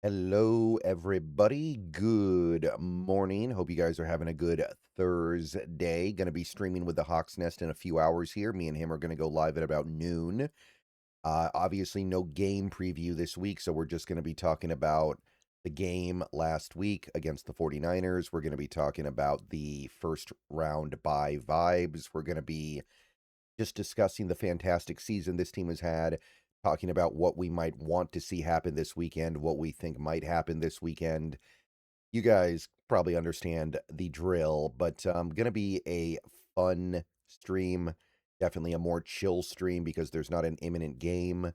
Hello, everybody. Good morning. Hope you guys are having a good Thursday. Going to be streaming with the Hawk's Nest in a few hours here. Me and him are going to go live at about noon. Obviously, no game preview this week, so we're just going to be talking about the game last week against the 49ers. We're going to be talking about the first round bye vibes. We're going to be just discussing the fantastic season this team has had, talking about what we might want to see happen this weekend, what we think might happen this weekend. You guys probably understand the drill, but going to be a fun stream, definitely a more chill stream because there's not an imminent game.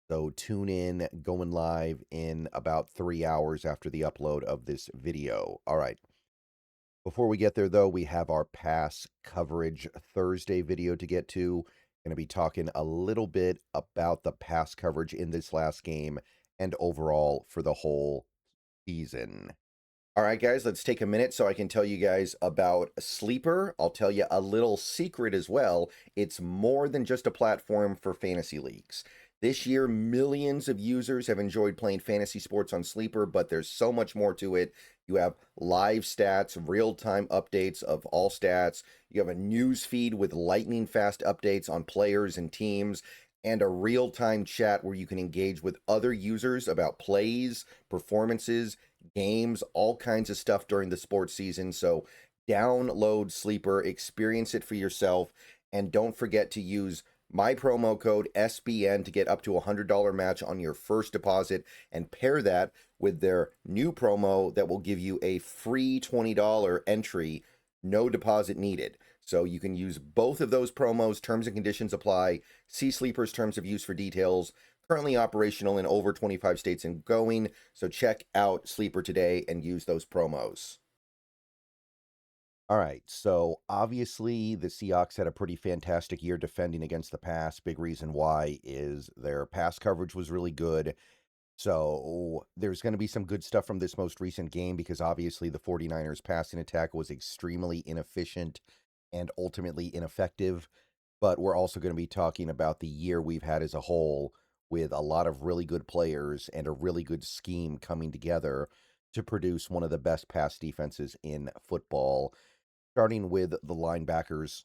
So tune in, going live in about 3 hours after the upload of this video. All right. Before we get there, though, we have our pass coverage Thursday video to get to. Going to be talking a little bit about the pass coverage in this last game and overall for the whole season. All right, guys, let's take a minute so I can tell you guys about Sleeper. I'll tell you a little secret as well. It's more than just a platform for fantasy leagues. This year, millions of users have enjoyed playing fantasy sports on Sleeper, but there's so much more to it. You have live stats, real-time updates of all stats. You have a news feed with lightning-fast updates on players and teams, and a real-time chat where you can engage with other users about plays, performances, games, all kinds of stuff during the sports season. So download Sleeper, experience it for yourself, and don't forget to use my promo code SBN to get up to a $100 match on your first deposit, and pair that with their new promo that will give you a free $20 entry, no deposit needed. So you can use both of those promos. Terms and conditions apply. See Sleeper's terms of use for details. Currently operational in over 25 states and going. So check out Sleeper today and use those promos. All right, so obviously the Seahawks had a pretty fantastic year defending against the pass. Big reason why is their pass coverage was really good. So there's going to be some good stuff from this most recent game because obviously the 49ers passing attack was extremely inefficient and ultimately ineffective. But we're also going to be talking about the year we've had as a whole with a lot of really good players and a really good scheme coming together to produce one of the best pass defenses in football. Starting with the linebackers,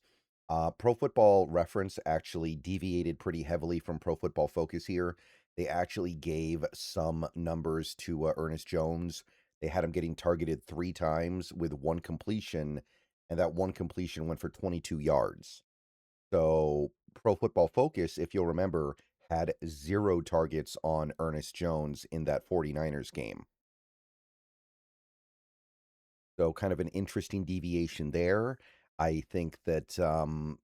Pro Football Reference actually deviated pretty heavily from Pro Football Focus here. They actually gave some numbers to Ernest Jones. They had him getting targeted 3 times with 1 completion, and that 1 completion went for 22 yards. So Pro Football Focus, if you'll remember, had 0 targets on Ernest Jones in that 49ers game. So kind of an interesting deviation there. I think that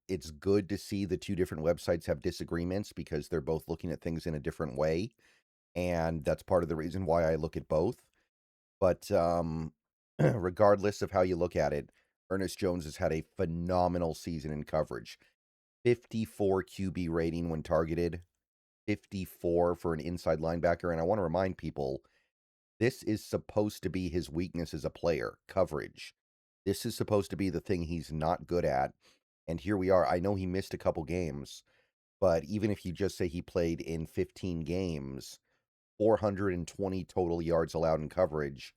it's good to see the 2 different websites have disagreements because they're both looking at things in a different way. And that's part of the reason why I look at both. But regardless of how you look at it, Ernest Jones has had a phenomenal season in coverage. 54 QB rating when targeted, 54 for an inside linebacker. And I want to remind people, this is supposed to be his weakness as a player, coverage. This is supposed to be the thing he's not good at. And here we are. I know he missed a couple games, but even if you just say he played in 15 games, 420 total yards allowed in coverage,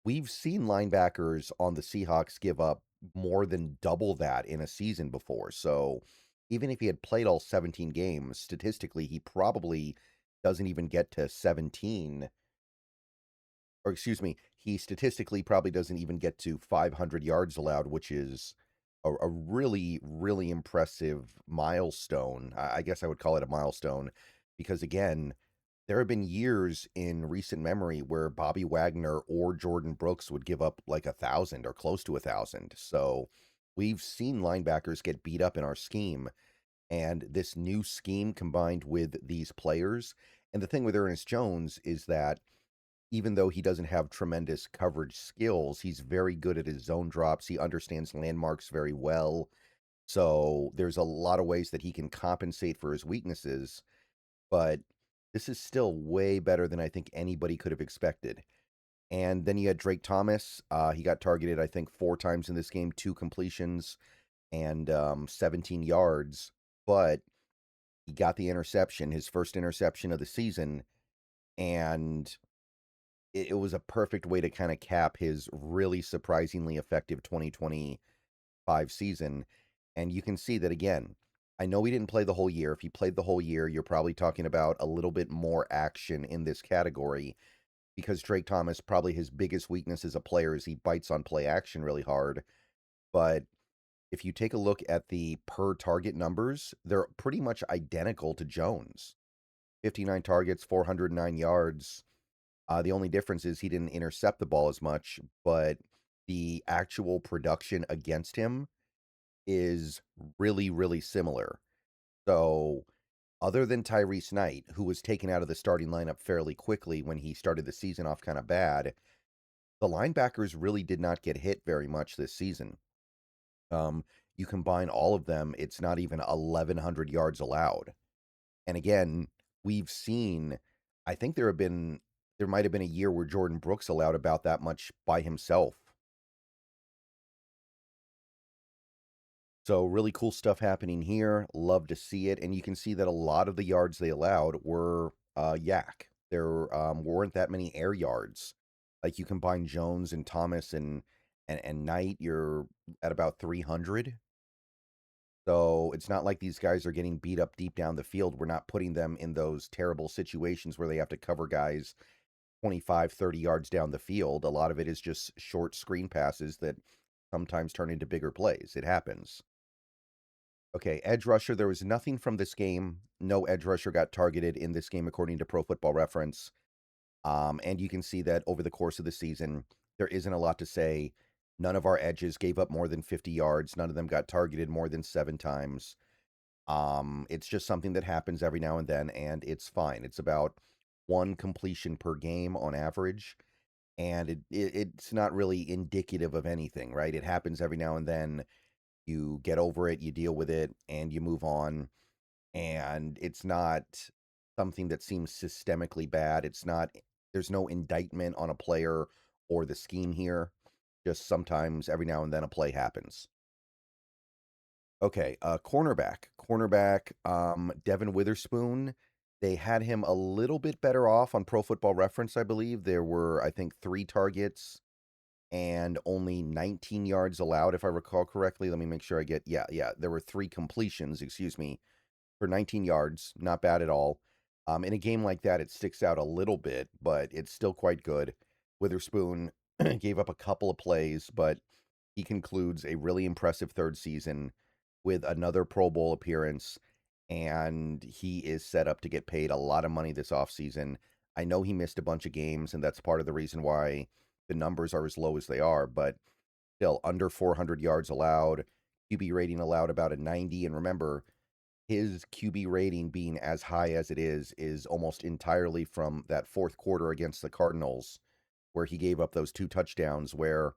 we've seen linebackers on the Seahawks give up more than double that in a season before. So even if he had played all 17 games, statistically, he probably doesn't even get to 17, or excuse me, he statistically probably doesn't even get to 500 yards allowed, which is a really, really impressive milestone. I guess I would call it a milestone because, again, there have been years in recent memory where Bobby Wagner or Jordan Brooks would give up like 1,000 or close to 1,000. So we've seen linebackers get beat up in our scheme. And this new scheme combined with these players. And the thing with Ernest Jones is that even though he doesn't have tremendous coverage skills, he's very good at his zone drops. He understands landmarks very well. So there's a lot of ways that he can compensate for his weaknesses. But this is still way better than I think anybody could have expected. And then you had Drake Thomas. He got targeted, I think, 4 times in this game, 2 completions and 17 yards. But he got the interception, his first interception of the season. And it was a perfect way to kind of cap his really surprisingly effective 2025 season. And you can see that again. I know he didn't play the whole year. If he played the whole year, you're probably talking about a little bit more action in this category because Drake Thomas, probably his biggest weakness as a player is he bites on play action really hard. But if you take a look at the per target numbers, they're pretty much identical to Jones. 59 targets, 409 yards. The only difference is he didn't intercept the ball as much, but the actual production against him is really, really similar. So, other than Tyrese Knight, who was taken out of the starting lineup fairly quickly when he started the season off kind of bad, the linebackers really did not get hit very much this season. You combine all of them, it's not even 1,100 yards allowed. And again, we've seen, I think there might have been a year where Jordan Brooks allowed about that much by himself. So really cool stuff happening here. Love to see it. And you can see that a lot of the yards they allowed were yak. There weren't that many air yards. Like you combine Jones and Thomas and Knight, you're at about 300. So it's not like these guys are getting beat up deep down the field. We're not putting them in those terrible situations where they have to cover guys 25, 30 yards down the field. A lot of it is just short screen passes that sometimes turn into bigger plays. It happens. Okay, edge rusher. There was nothing from this game. No edge rusher got targeted in this game, according to Pro Football Reference. And you can see that over the course of the season, there isn't a lot to say. None of our edges gave up more than 50 yards. None of them got targeted more than 7 times. It's just something that happens every now and then, and it's fine. It's about 1 completion per game on average, and it's not really indicative of anything, right? It happens every now and then. You get over it, you deal with it, and you move on. And it's not something that seems systemically bad. It's not, there's no indictment on a player or the scheme here. Just sometimes, every now and then, a play happens. Okay, cornerback. Cornerback, Devin Witherspoon. They had him a little bit better off on Pro Football Reference, I believe. There were, I think, 3 targets and only 19 yards allowed, if I recall correctly. Let me make sure I get, yeah. There were 3 completions, excuse me, for 19 yards. Not bad at all. In a game like that, it sticks out a little bit, but it's still quite good. Witherspoon gave up a couple of plays, but he concludes a really impressive 3rd season with another Pro Bowl appearance, and he is set up to get paid a lot of money this offseason. I know he missed a bunch of games, and that's part of the reason why the numbers are as low as they are, but still under 400 yards allowed, QB rating allowed about a 90, and remember, his QB rating being as high as it is almost entirely from that 4th quarter against the Cardinals, where he gave up those 2 touchdowns where,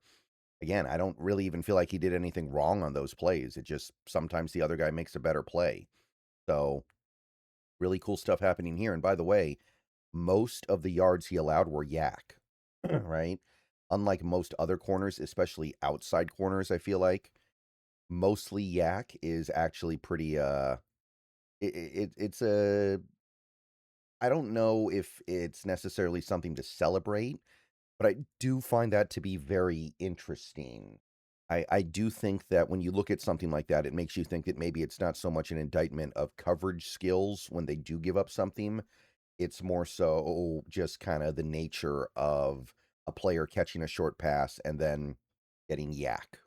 again, I don't really even feel like he did anything wrong on those plays. It just, sometimes the other guy makes a better play. So, really cool stuff happening here. And by the way, most of the yards he allowed were yak, right? Unlike most other corners, especially outside corners, I feel like mostly yak is actually pretty, it's a, I don't know if it's necessarily something to celebrate, but I do find that to be very interesting. I do think that when you look at something like that, it makes you think that maybe it's not so much an indictment of coverage skills when they do give up something. It's more so just kind of the nature of a player catching a short pass and then getting yak.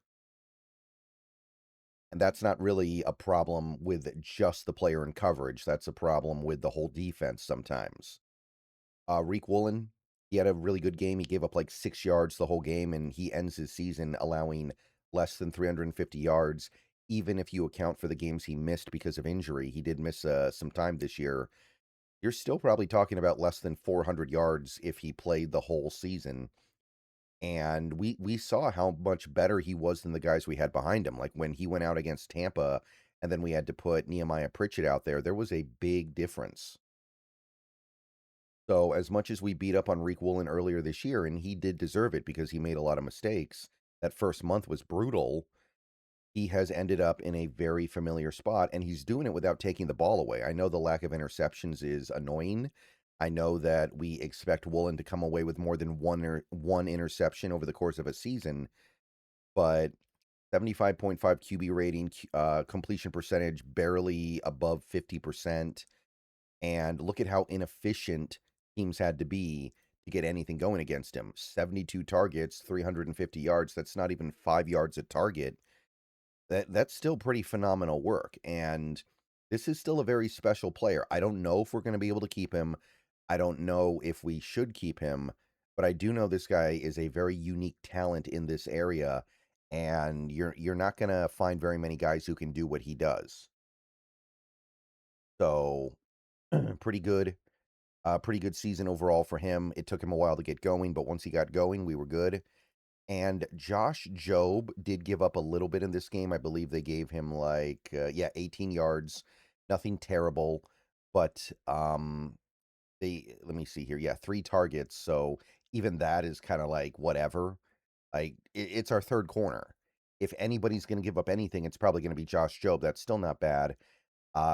And that's not really a problem with just the player in coverage. That's a problem with the whole defense sometimes. Reek Woolen, he had a really good game. He gave up like 6 yards the whole game, and he ends his season allowing less than 350 yards, even if you account for the games he missed because of injury. He did miss some time this year. You're still probably talking about less than 400 yards if he played the whole season. And we saw how much better he was than the guys we had behind him. Like when he went out against Tampa, and then we had to put Nehemiah Pritchett out there was a big difference. So as much as we beat up on Reek Woolen earlier this year, and he did deserve it because he made a lot of mistakes, that first month was brutal. He has ended up in a very familiar spot, and he's doing it without taking the ball away. I know the lack of interceptions is annoying, I know that we expect Woolen to come away with more than one interception over the course of a season, but 75.5 QB rating, completion percentage barely above 50%. And look at how inefficient teams had to be to get anything going against him. 72 targets, 350 yards. That's not even 5 yards a target. That's still pretty phenomenal work. And this is still a very special player. I don't know if we're going to be able to keep him. I don't know if we should keep him, but I do know this guy is a very unique talent in this area, and you're not going to find very many guys who can do what he does. So, pretty good. Pretty good season overall for him. It took him a while to get going, but once he got going, we were good. And Josh Jobe did give up a little bit in this game. I believe they gave him 18 yards. Nothing terrible, but let me see here. Yeah, 3 targets. So even that is kind of like whatever. Like it's our third corner. If anybody's going to give up anything, it's probably going to be Josh Jobe. That's still not bad.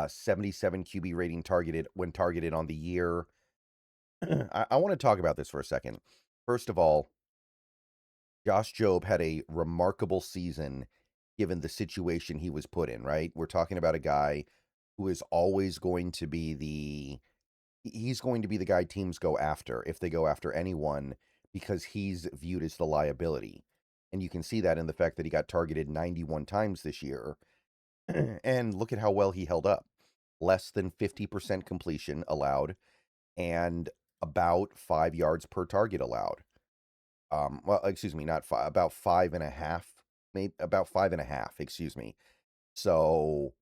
77 QB rating targeted when targeted on the year. I want to talk about this for a second. First of all, Josh Jobe had a remarkable season given the situation he was put in, right? We're talking about a guy who is always going to be he's going to be the guy teams go after if they go after anyone because he's viewed as the liability. And you can see that in the fact that he got targeted 91 times this year. And look at how well he held up. Less than 50% completion allowed and about 5 yards per target allowed. Well, excuse me, not 5, about 5.5, maybe about 5.5, excuse me. So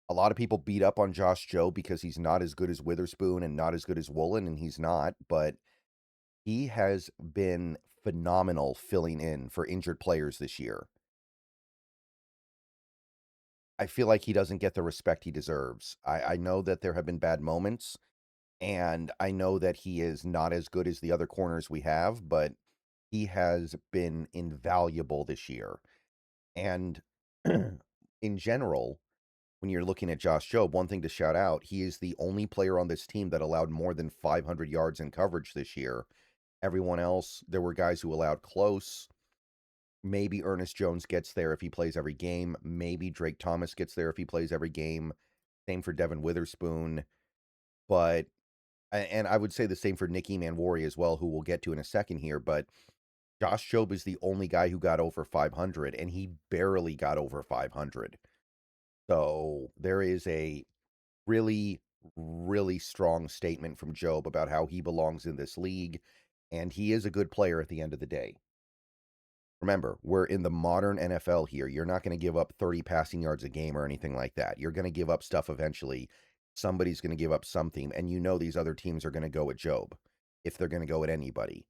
a lot of people beat up on Josh Jobe because he's not as good as Witherspoon and not as good as Woolen, and he's not, but he has been phenomenal filling in for injured players this year. I feel like he doesn't get the respect he deserves. I know that there have been bad moments, and I know that he is not as good as the other corners we have, but he has been invaluable this year. And in general, when you're looking at Josh Jobe, one thing to shout out, he is the only player on this team that allowed more than 500 yards in coverage this year. Everyone else, there were guys who allowed close. Maybe Ernest Jones gets there if he plays every game. Maybe Drake Thomas gets there if he plays every game. Same for Devin Witherspoon. But, and I would say the same for Nicky Manwari as well, who we'll get to in a second here. But Josh Jobe is the only guy who got over 500, and he barely got over 500. So there is a really, really strong statement from Jobe about how he belongs in this league, and he is a good player at the end of the day. Remember, we're in the modern NFL here. You're not going to give up 30 passing yards a game or anything like that. You're going to give up stuff eventually. Somebody's going to give up something, and you know these other teams are going to go at Jobe if they're going to go at anybody.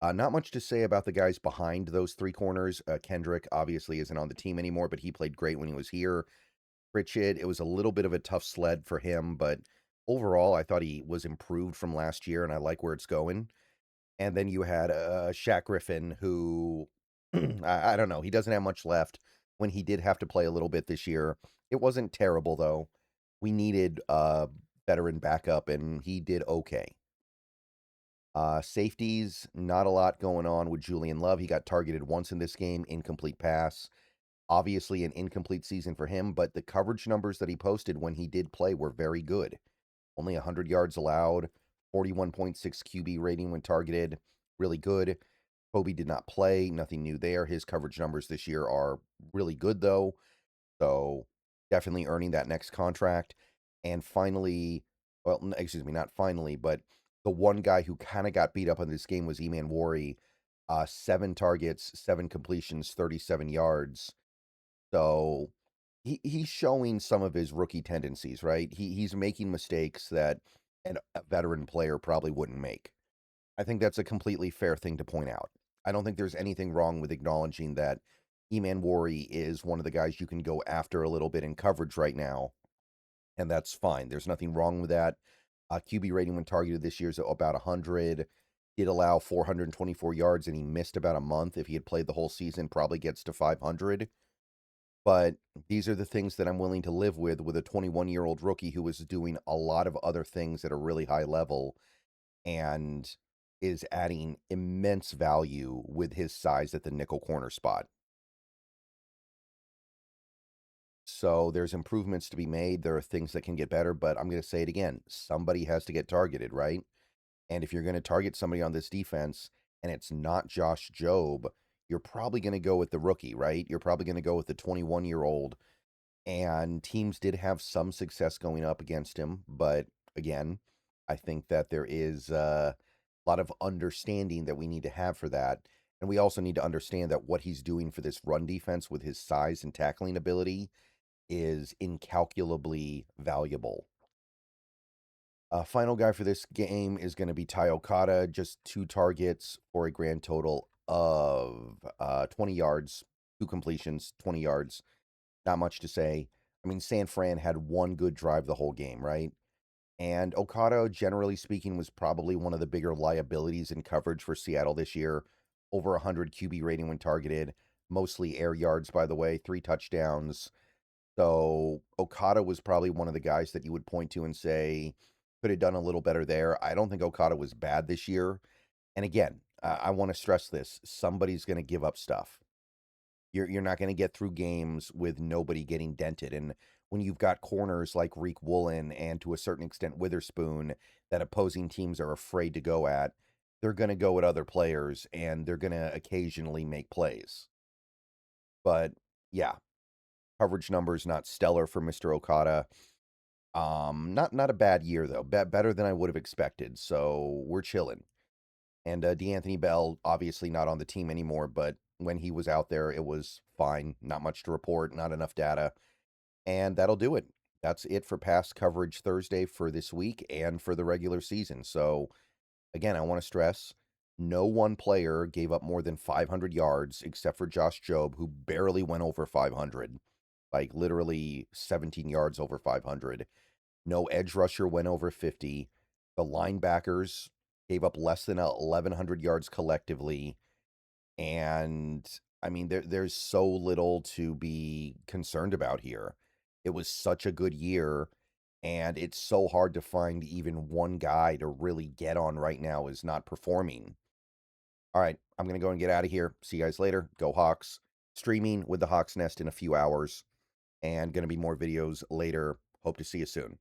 Not much to say about the guys behind those 3 corners. Kendrick obviously isn't on the team anymore, but he played great when he was here. Pritchett, it was a little bit of a tough sled for him, but overall, I thought he was improved from last year, and I like where it's going. And then you had Shaq Griffin, who, I don't know, he doesn't have much left. When he did have to play a little bit this year, it wasn't terrible, though. We needed a veteran backup, and he did okay. Safeties, not a lot going on with Julian Love. He got targeted once in this game, incomplete pass. Obviously an incomplete season for him, but the coverage numbers that he posted when he did play were very good. Only 100 yards allowed, 41.6 QB rating when targeted, really good. Kobe did not play, nothing new there. His coverage numbers this year are really good, though, so definitely earning that next contract. And finally, well, excuse me, not finally, but the one guy who kind of got beat up in this game was Manwari. 7 targets, 7 completions, 37 yards. So he's showing some of his rookie tendencies, right? He's making mistakes that a veteran player probably wouldn't make. I think that's a completely fair thing to point out. I don't think there's anything wrong with acknowledging that Manwari is one of the guys you can go after a little bit in coverage right now, and that's fine. There's nothing wrong with that. QB rating when targeted this year is about 100. Did allow 424 yards, and he missed about a month. If he had played the whole season, probably gets to 500. But these are the things that I'm willing to live with a 21-year-old rookie who is doing a lot of other things at a really high level and is adding immense value with his size at the nickel corner spot. So there's improvements to be made. There are things that can get better, but I'm going to say it again. Somebody has to get targeted, right? And if you're going to target somebody on this defense and it's not Josh Jobe, you're probably going to go with the rookie, right? You're probably going to go with the 21-year-old. And teams did have some success going up against him. But again, I think that there is a lot of understanding that we need to have for that. And we also need to understand that what he's doing for this run defense with his size and tackling ability is incalculably valuable. Final guy for this game is going to be Ty Okada, just 2 targets for a grand total of 20 yards, 2 completions, 20 yards. Not much to say. I mean, San Fran had 1 good drive the whole game, right? And Okada, generally speaking, was probably one of the bigger liabilities in coverage for Seattle this year. Over 100 QB rating when targeted, mostly air yards, by the way, 3 touchdowns. So Okada was probably one of the guys that you would point to and say, could have done a little better there. I don't think Okada was bad this year. And again, I want to stress this. Somebody's going to give up stuff. You're not going to get through games with nobody getting dented. And when you've got corners like Reek Woolen and to a certain extent Witherspoon that opposing teams are afraid to go at, they're going to go at other players and they're going to occasionally make plays. But yeah, coverage numbers not stellar for Mr. Okada. Not a bad year though. Better than I would have expected. So we're chilling. And D'Anthony Bell, obviously not on the team anymore, but when he was out there, it was fine. Not much to report, not enough data. And that'll do it. That's it for Pass Coverage Thursday for this week and for the regular season. So, again, I want to stress no one player gave up more than 500 yards except for Josh Jobe, who barely went over 500, like literally 17 yards over 500. No edge rusher went over 50. The linebackers gave up less than 1,100 yards collectively. And I mean, there's so little to be concerned about here. It was such a good year, and it's so hard to find even one guy to really get on right now is not performing. All right, I'm going to go and get out of here. See you guys later. Go Hawks. Streaming with the Hawks Nest in a few hours, and going to be more videos later. Hope to see you soon.